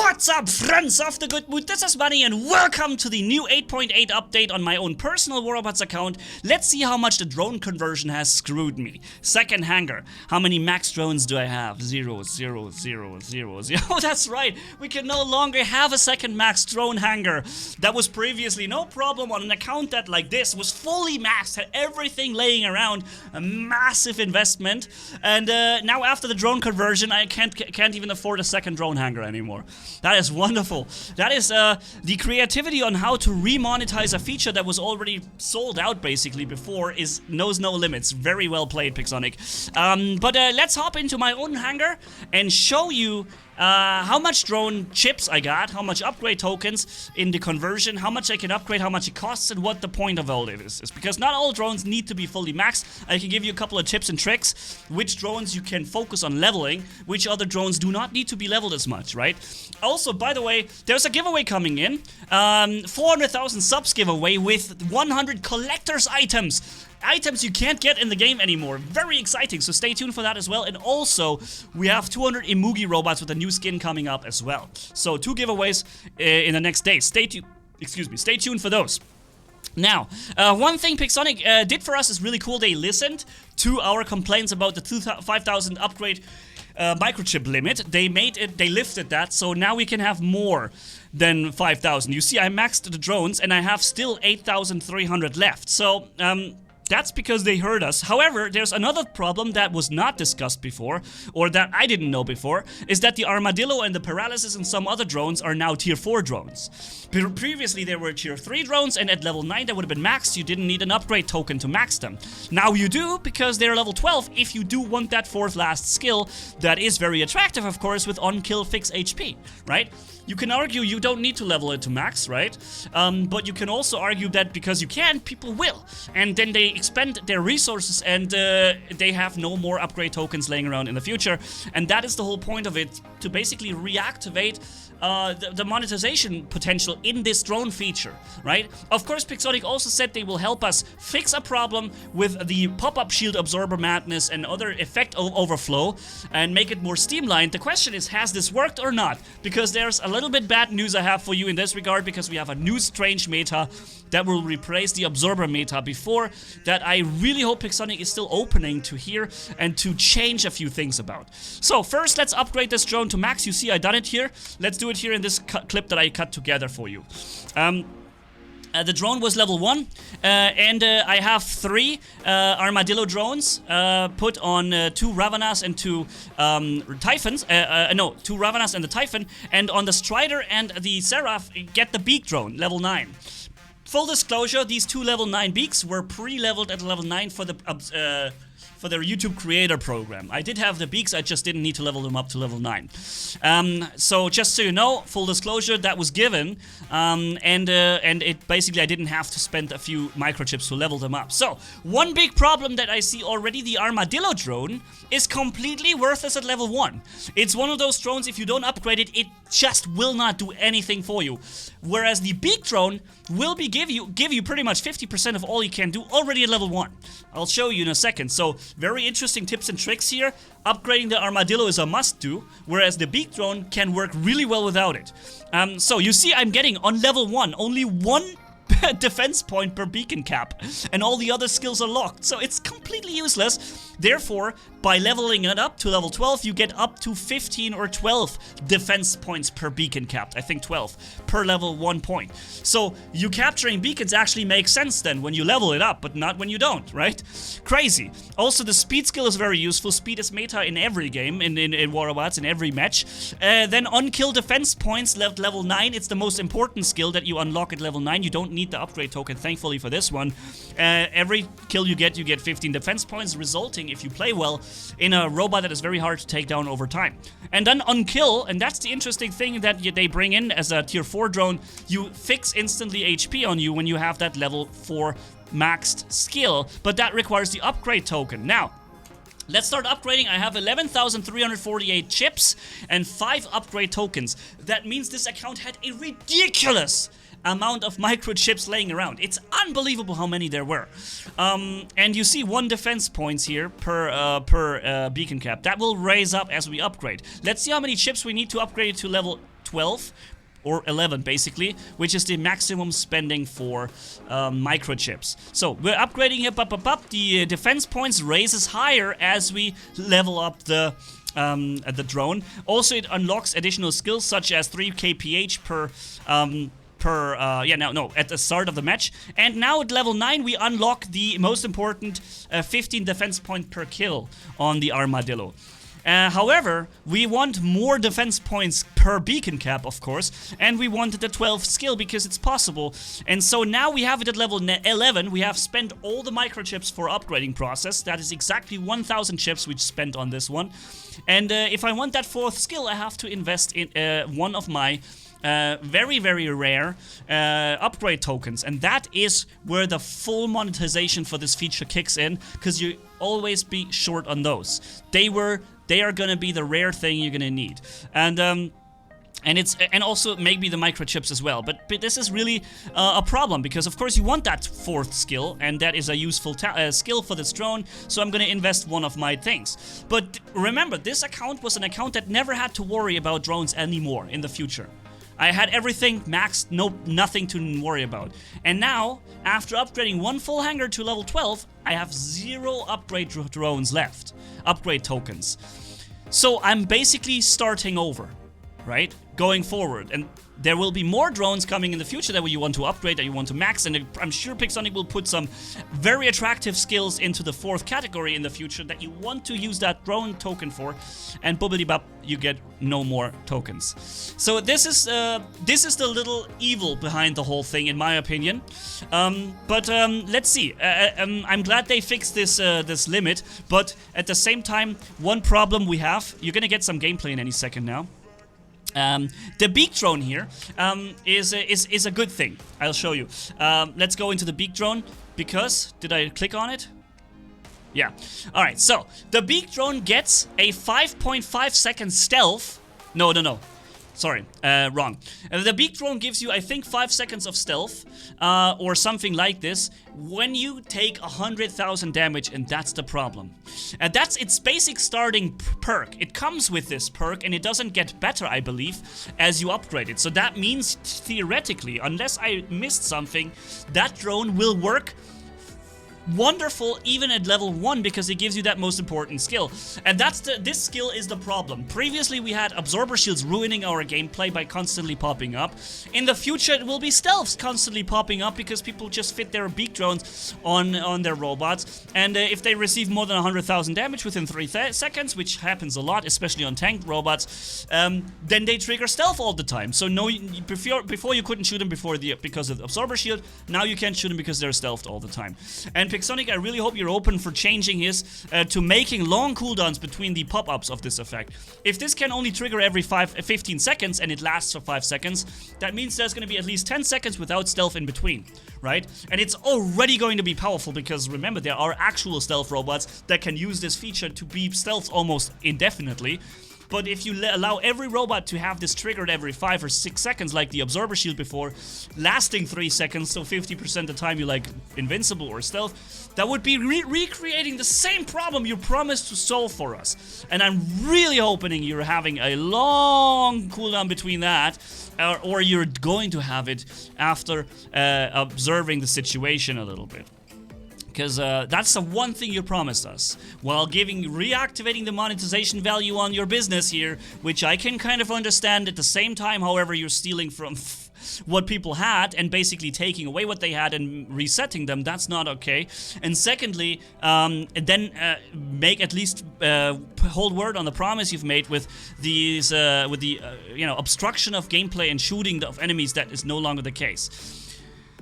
What's up, friends of the good mood? This is Manni and welcome to the new 8.8 update on my own personal Polarbearz account. Let's see how much the drone conversion has screwed me. Second Hangar. How many max drones do I have? 0, 0, 0, 0, 0. Oh, that's right. We can no longer have a second max drone Hangar. That was previously no problem on an account that, like this, was fully maxed, had everything laying around, a massive investment. And now after the drone conversion, I can't even afford a second drone Hangar anymore. That is wonderful. That is the creativity on how to remonetize a feature that was already sold out basically before knows no limits. Very well played, Pixonic. But let's hop into my own Hangar and show you how much drone chips I got, how much upgrade tokens in the conversion, how much I can upgrade, how much it costs, and what the point of all it is. Because not all drones need to be fully maxed. I can give you a couple of tips and tricks, which drones you can focus on leveling, which other drones do not need to be leveled as much, right? Also, by the way, there's a giveaway coming in, 400,000 subs giveaway with 100 collector's items. Items you can't get in the game anymore. Very exciting, so stay tuned for that as well. And also, we have 200 Imugi robots with a new skin coming up as well. So 2 giveaways in the next days. Stay tuned for those. Now, one thing Pixonic did for us is really cool. They listened to our complaints about the 5,000 upgrade microchip limit. They lifted that, so now we can have more than 5,000. You see, I maxed the drones and I have still 8,300 left. So, that's because they heard us. However, there's another problem that was not discussed before, or that I didn't know before, is that the Armadillo and the Paralysis and some other drones are now tier 4 drones. Previously, they were tier 3 drones, and at level 9 they would have been maxed. You didn't need an upgrade token to max them. Now you do, because they're level 12, if you do want that 4th last skill, that is very attractive, of course, with on-kill fix HP, right? You can argue you don't need to level it to max, right? But you can also argue that because you can, people will. And then they expend their resources and they have no more upgrade tokens laying around in the future. And that is the whole point of it, to basically reactivate the monetization potential in this drone feature, right? Of course, Pixonic also said they will help us fix a problem with the pop-up shield absorber madness and other effect overflow and make it more streamlined. The question is, has this worked or not? Because there's a little bit bad news I have for you in this regard, because we have a new strange meta that will replace the absorber meta before that. I really hope Pixonic is still opening to hear and to change a few things about. So first, let's upgrade this drone to max. You see, I done it here. Let's do it here in this clip that I cut together for you. The drone was level 1, and I have 3 Armadillo drones put on 2 Ravanas and 2 Typhons. 2 Ravanas and the Typhon, and on the Strider and the Seraph, get the Beak drone, level 9. Full disclosure, these 2 level 9 beaks were pre-leveled at level 9 for their YouTube creator program. I did have the beaks, I just didn't need to level them up to level 9. So just so you know, full disclosure, that was given, and it basically, I didn't have to spend a few microchips to level them up. So, one big problem that I see already, the Armadillo drone is completely worthless at level 1. It's one of those drones, if you don't upgrade it, it just will not do anything for you. Whereas the Beak drone will give you pretty much 50% of all you can do already at level 1. I'll show you in a second. So, very interesting tips and tricks here. Upgrading the Armadillo is a must-do, whereas the Beak drone can work really well without it. So you see, I'm getting on level 1 only 1 defense point per beacon cap, and all the other skills are locked, so it's completely useless. Therefore, by leveling it up to level 12, you get up to 15 or 12 defense points per beacon cap. I think 12 per level 1 point. So you capturing beacons actually makes sense then when you level it up, but not when you don't, right? Crazy. Also, the speed skill is very useful. Speed is meta in every game, in Polarbearz, in every match. Then on-kill defense points left level 9. It's the most important skill that you unlock at level 9. You don't need the upgrade token, thankfully, for this one. Every kill you get 15 defense points, resulting, if you play well, in a robot that is very hard to take down over time. And then on kill, and that's the interesting thing that they bring in as a tier 4 drone, you fix instantly HP on you when you have that level 4 maxed skill, but that requires the upgrade token. Now, let's start upgrading. I have 11,348 chips and 5 upgrade tokens. That means this account had a ridiculous amount of microchips laying around. It's unbelievable how many there were. And you see 1 defense points here per beacon cap. That will raise up as we upgrade. Let's see how many chips we need to upgrade to level 12 or 11 basically, which is the maximum spending for microchips. So we're upgrading here, the defense points raises higher as we level up the drone. Also, it unlocks additional skills such as 3 kph at the start of the match. And now at level 9 we unlock the most important 15 defense point per kill on the Armadillo. However, we want more defense points per beacon cap, of course, and we wanted the 12th skill because it's possible. And so now we have it at level 11. We have spent all the microchips for upgrading process. That is exactly 1,000 chips we spent on this one. And if I want that 4th skill, I have to invest in one of my very, very rare upgrade tokens, and that is where the full monetization for this feature kicks in, because you always be short on those. They are gonna be the rare thing you're gonna need, and also maybe the microchips as well. But this is really a problem, because of course you want that 4th skill, and that is a useful skill for this drone, so I'm gonna invest one of my things. But remember, this account was an account that never had to worry about drones anymore in the future. I had everything maxed, nothing to worry about. And now, after upgrading one full hangar to level 12, I have 0 upgrade drones left, upgrade tokens. So I'm basically starting over, right? Going forward. And there will be more drones coming in the future that you want to upgrade, that you want to max, and I'm sure Pixonic will put some very attractive skills into the 4th category in the future that you want to use that drone token for, and bobbidi-bop, you get no more tokens. So this is the little evil behind the whole thing, in my opinion. Let's see. I'm glad they fixed this limit, but at the same time, one problem we have, you're gonna get some gameplay in any second now. The beak drone here is a good thing. I'll show you. Let's go into the beak drone, because did I click on it? Yeah. All right. So the beak drone gets a 5.5 second stealth. No. Sorry, wrong. The beak drone gives you, I think, 5 seconds of stealth, or something like this, when you take 100,000 damage, and that's the problem. And that's its basic starting perk. It comes with this perk, and it doesn't get better, I believe, as you upgrade it. So that means, theoretically, unless I missed something, that drone will work wonderful even at level 1, because it gives you that most important skill. And this skill is the problem. Previously we had absorber shields ruining our gameplay by constantly popping up. In the future it will be stealths constantly popping up, because people just fit their beak drones on their robots, and if they receive more than 100,000 damage within 3 seconds, which happens a lot, especially on tanked robots, then they trigger stealth all the time. So no, before you couldn't shoot them because of the absorber shield, now you can't shoot them because they're stealthed all the time. And Pixonic, I really hope you're open for changing his to making long cooldowns between the pop-ups of this effect. If this can only trigger every 15 seconds and it lasts for 5 seconds, that means there's going to be at least 10 seconds without stealth in between, right? And it's already going to be powerful, because remember, there are actual stealth robots that can use this feature to be stealth almost indefinitely. But if you allow every robot to have this triggered every 5 or 6 seconds, like the absorber shield before, lasting 3 seconds, so 50% of the time you're like invincible or stealth, that would be recreating the same problem you promised to solve for us. And I'm really hoping you're having a long cooldown between that, or you're going to have it after observing the situation a little bit. Because that's the one thing you promised us, while reactivating the monetization value on your business here, which I can kind of understand. At the same time, however, you're stealing from what people had and basically taking away what they had and resetting them. That's not okay. And secondly, make at least hold word on the promise you've made with these obstruction of gameplay and shooting of enemies. That is no longer the case.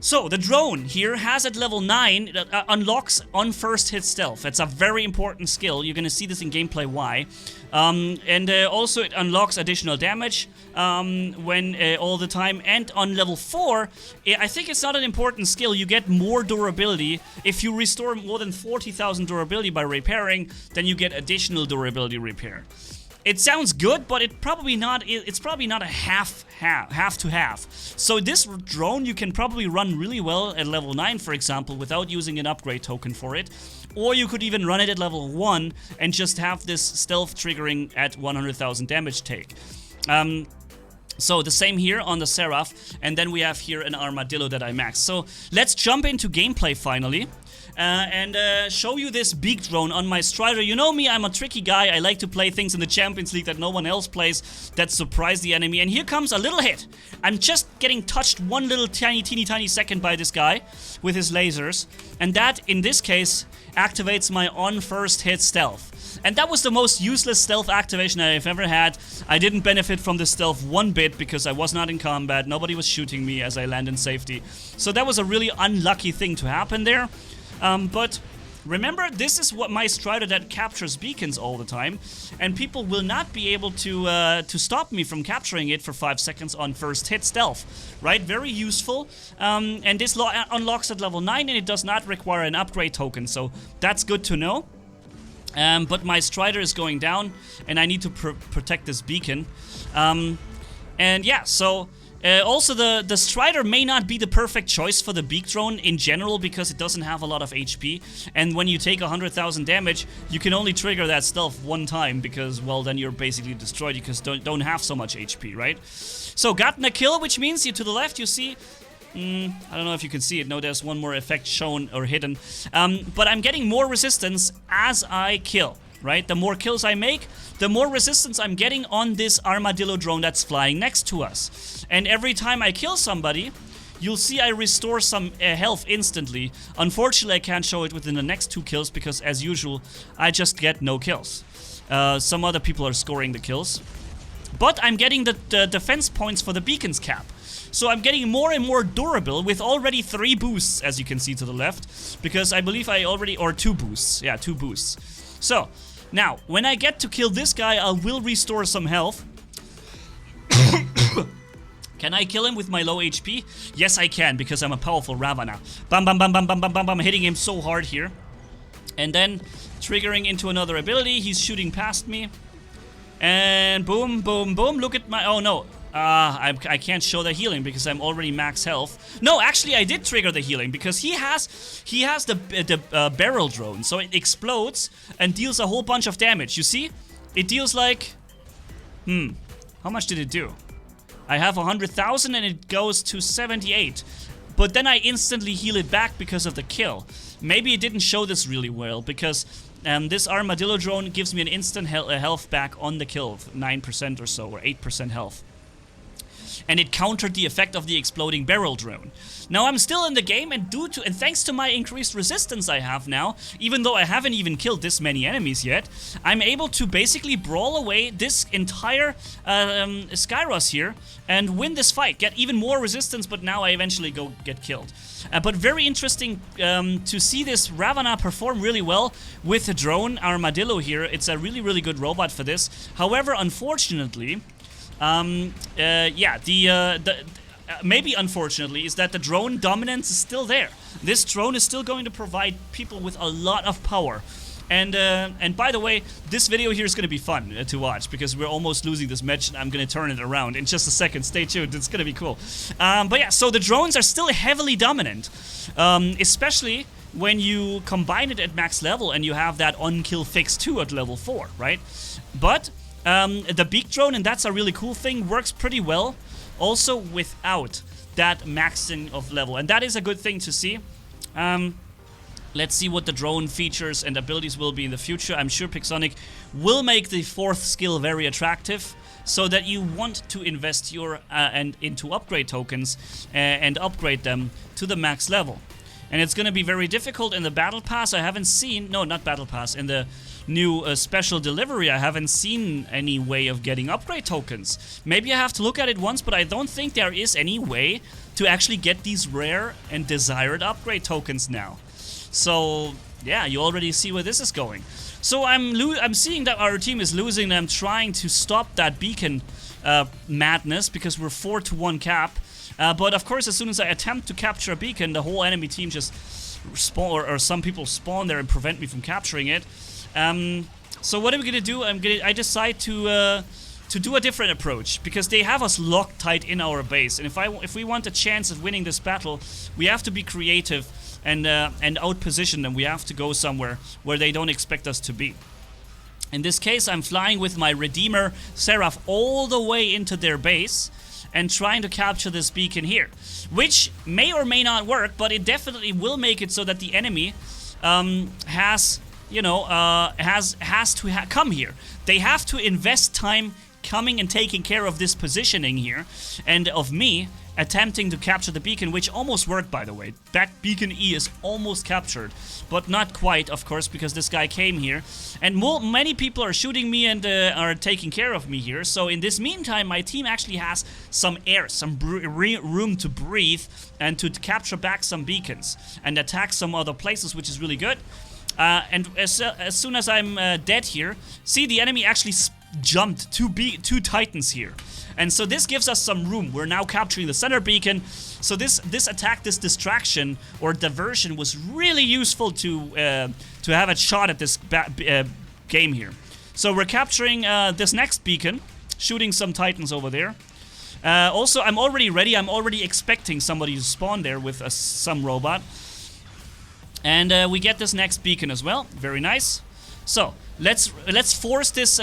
So, the drone here has at level 9, unlocks on first hit stealth. That's a very important skill. You're gonna see this in gameplay why. Also it unlocks additional damage all the time. And on level 4, I think it's not an important skill. You get more durability. If you restore more than 40,000 durability by repairing, then you get additional durability repair. It sounds good, but it's probably not a half to half. So this drone you can probably run really well at level 9, for example, without using an upgrade token for it. Or you could even run it at level 1 and just have this stealth triggering at 100,000 damage take. So the same here on the Seraph, and then we have here an Armadillo that I maxed. So let's jump into gameplay finally. And show you this beak drone on my Strider. You know me, I'm a tricky guy. I like to play things in the Champions League that no one else plays, that surprise the enemy. And here comes a little hit. I'm just getting touched one little teeny second by this guy with his lasers. And that, in this case, activates my on first hit stealth. And that was the most useless stealth activation I've ever had. I didn't benefit from the stealth one bit because I was not in combat. Nobody was shooting me as I land in safety. So that was a really unlucky thing to happen there. But remember, this is what my Strider that captures beacons all the time, and people will not be able to stop me from capturing it for 5 seconds on first hit stealth, right? Very useful, and this unlocks at level 9, and it does not require an upgrade token, so that's good to know. But my Strider is going down, and I need to protect this beacon. And yeah, so... also, the Strider may not be the perfect choice for the beak drone in general because it doesn't have a lot of HP. And when you take 100,000 damage, you can only trigger that stealth one time because, well, then you're basically destroyed because don't have so much HP, right? So, gotten a kill, which means you to the left, you see... I don't know if you can see it. No, there's one more effect shown or hidden. But I'm getting more resistance as I kill. Right? The more kills I make, the more resistance I'm getting on this Armadillo drone that's flying next to us. And every time I kill somebody, you'll see I restore some health instantly. Unfortunately, I can't show it within the next 2 kills because, as usual, I just get no kills. Some other people are scoring the kills. But I'm getting the defense points for the beacon's cap. So I'm getting more and more durable with already 3 boosts, as you can see to the left. Because I believe I already... or 2 boosts. Yeah, 2 boosts. So... now, when I get to kill this guy, I will restore some health. Can I kill him with my low HP? Yes, I can, because I'm a powerful Ravana. Bam, bam, bam, bam, bam, bam, bam, bam, hitting him so hard here. And then, triggering into another ability, he's shooting past me. And boom, boom, boom, look at my... oh, no. I can't show the healing because I'm already max health. No, actually I did trigger the healing because he has the barrel drone, so it explodes and deals a whole bunch of damage. You see, it deals like, how much did it do? I have 100,000 and it goes to 78. But then I instantly heal it back because of the kill. Maybe it didn't show this really well because this Armadillo drone gives me an instant health back on the kill, 9% or so, or 8% health. And it countered the effect of the exploding barrel drone. Now I'm still in the game, and thanks to my increased resistance I have now, even though I haven't even killed this many enemies yet, I'm able to basically brawl away this entire Skyros here and win this fight, get even more resistance, but now I eventually get killed. But very interesting to see this Ravana perform really well with the drone Armadillo here. It's a really, really good robot for this. However, unfortunately... maybe unfortunately, is that the drone dominance is still there. This drone is still going to provide people with a lot of power. And by the way, this video here is going to be fun to watch because we're almost losing this match and I'm going to turn it around in just a second. Stay tuned, it's going to be cool. But yeah, so the drones are still heavily dominant, especially when you combine it at max level and you have that on-kill fix 2 at level 4, right? But the beak drone, and that's a really cool thing, works pretty well also without that maxing of level, and that is a good thing to see. Let's see what the drone features and abilities will be in the future. I'm sure Pixonic will make the 4th skill very attractive so that you want to invest your into upgrade tokens and upgrade them to the max level. And it's going to be very difficult in the Battle Pass. I haven't seen... no, not Battle Pass. In the new special delivery, I haven't seen any way of getting upgrade tokens. Maybe I have to look at it once, but I don't think there is any way to actually get these rare and desired upgrade tokens now. So, yeah, you already see where this is going. So I'm seeing that our team is losing. I'm trying to stop that beacon madness because we're 4-1 cap. But of course, as soon as I attempt to capture a beacon, the whole enemy team just spawn, or some people spawn there and prevent me from capturing it. So what are we gonna do? I decide to do a different approach because they have us locked tight in our base, and if we want a chance of winning this battle, we have to be creative and outposition them. We have to go somewhere where they don't expect us to be. In this case, I'm flying with my Redeemer Seraph all the way into their base. and trying to capture this beacon here, which may or may not work, but it definitely will make it so that the enemy has, you know, has to come here. They have to invest time coming and taking care of this positioning here, and of me attempting to capture the beacon, which almost worked, by the way. That beacon E is almost captured, but not quite, of course, because this guy came here. And many people are shooting me and are taking care of me here. So in this meantime, my team actually has some air, some room to breathe and to capture back some beacons and attack some other places, which is really good. And as soon as I'm dead here, see, the enemy actually jumped two titans here. And so this gives us some room. We're now capturing the center beacon. So this attack, this distraction or diversion was really useful to have a shot at this game here. So we're capturing this next beacon, shooting some titans over there. Also, I'm already ready. I'm already expecting somebody to spawn there with some robot. And we get this next beacon as well. Very nice. So let's force this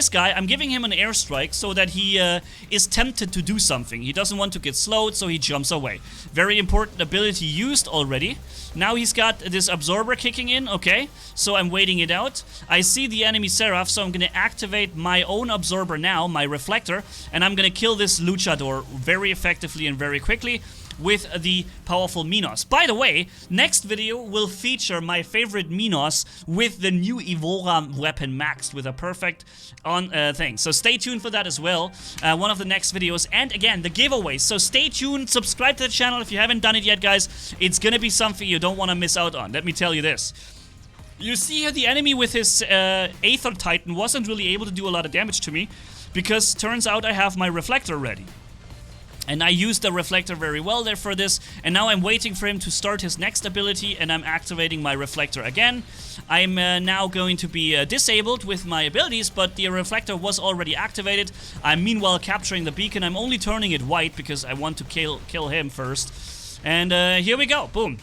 guy. I'm giving him an airstrike so that he is tempted to do something. He doesn't want to get slowed, so he jumps away. Very important ability used already. Now he's got this absorber kicking in. Okay, so I'm waiting it out. I see the enemy Seraph, so I'm gonna activate my own absorber now, my reflector, and I'm gonna kill this luchador very effectively and very quickly with the powerful Minos. By the way, next video will feature my favorite Minos with the new Evora weapon maxed with a perfect thing. So stay tuned for that as well. One of the next videos. And again, the giveaway. So stay tuned, subscribe to the channel if you haven't done it yet, guys. It's gonna be something you don't want to miss out on. Let me tell you this. You see here the enemy with his Aether Titan wasn't really able to do a lot of damage to me because turns out I have my reflector ready. And I used the reflector very well there for this, and now I'm waiting for him to start his next ability, and I'm activating my reflector again. I'm now going to be disabled with my abilities, but the reflector was already activated. I'm meanwhile capturing the beacon. I'm only turning it white because I want to kill him first. And here we go, boom.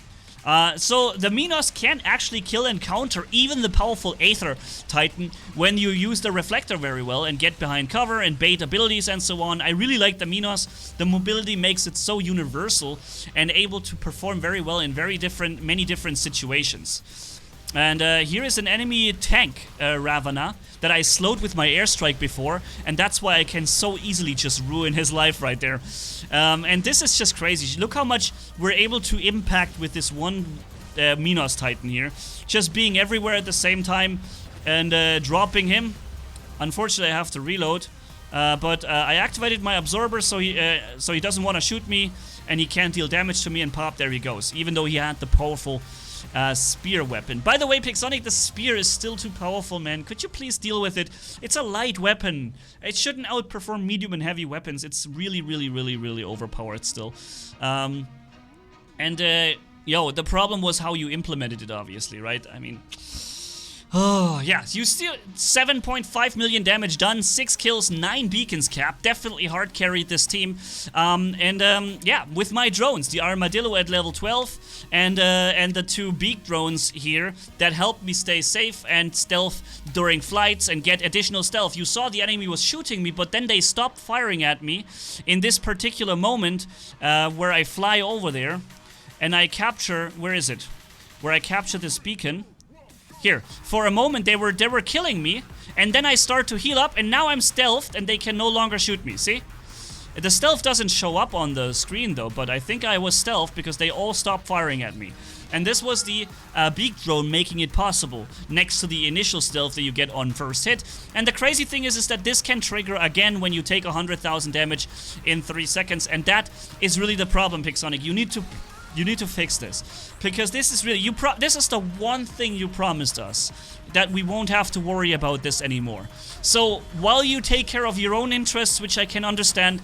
So the Minos can actually kill and counter even the powerful Aether Titan when you use the reflector very well and get behind cover and bait abilities and so on. I really like the Minos. The mobility makes it so universal and able to perform very well in many different situations. And here is an enemy tank, Ravana, that I slowed with my airstrike before, and that's why I can so easily just ruin his life right there. And this is just crazy. Look how much we're able to impact with this one Minos Titan here. Just being everywhere at the same time and dropping him. Unfortunately, I have to reload. But I activated my absorber so he doesn't want to shoot me, and he can't deal damage to me, and pop, there he goes. Even though he had the powerful spear weapon. By the way, Pixonic, the spear is still too powerful, man. Could you please deal with it? It's a light weapon. It shouldn't outperform medium and heavy weapons. It's really, really, really, really overpowered still. Yo, the problem was how you implemented it, obviously, right? I mean... Oh, yeah, you still 7.5 million damage done, 6 kills, 9 beacons capped. Definitely hard carried this team. Yeah, with my drones, the Armadillo at level 12 and the 2 beak drones here that helped me stay safe and stealth during flights and get additional stealth. You saw the enemy was shooting me, but then they stopped firing at me in this particular moment where I fly over there and I capture, where is it? Where I capture this beacon. Here, for a moment they were killing me, and then I start to heal up, and now I'm stealthed, and they can no longer shoot me, see? The stealth doesn't show up on the screen though, but I think I was stealthed because they all stopped firing at me. And this was the beak drone making it possible, next to the initial stealth that you get on first hit. And the crazy thing is that this can trigger again when you take 100,000 damage in 3 seconds, and that is really the problem, Pixonic. You need to fix this, because this is really this is the one thing you promised us, that we won't have to worry about this anymore. So while you take care of your own interests, which I can understand,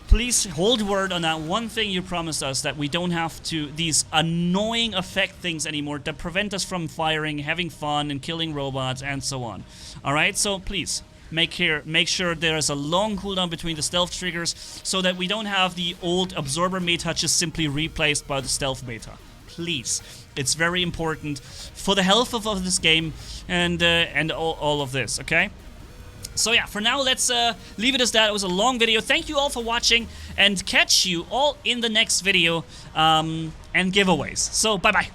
please hold word on that one thing you promised us, that we don't have to these annoying effect things anymore that prevent us from firing, having fun, and killing robots and so on. All right, so please. Make sure there is a long cooldown between the stealth triggers so that we don't have the old absorber meta just simply replaced by the stealth meta. Please. It's very important for the health of this game and all of this, okay? So yeah, for now, let's leave it as that. It was a long video. Thank you all for watching, and catch you all in the next video and giveaways. So bye-bye.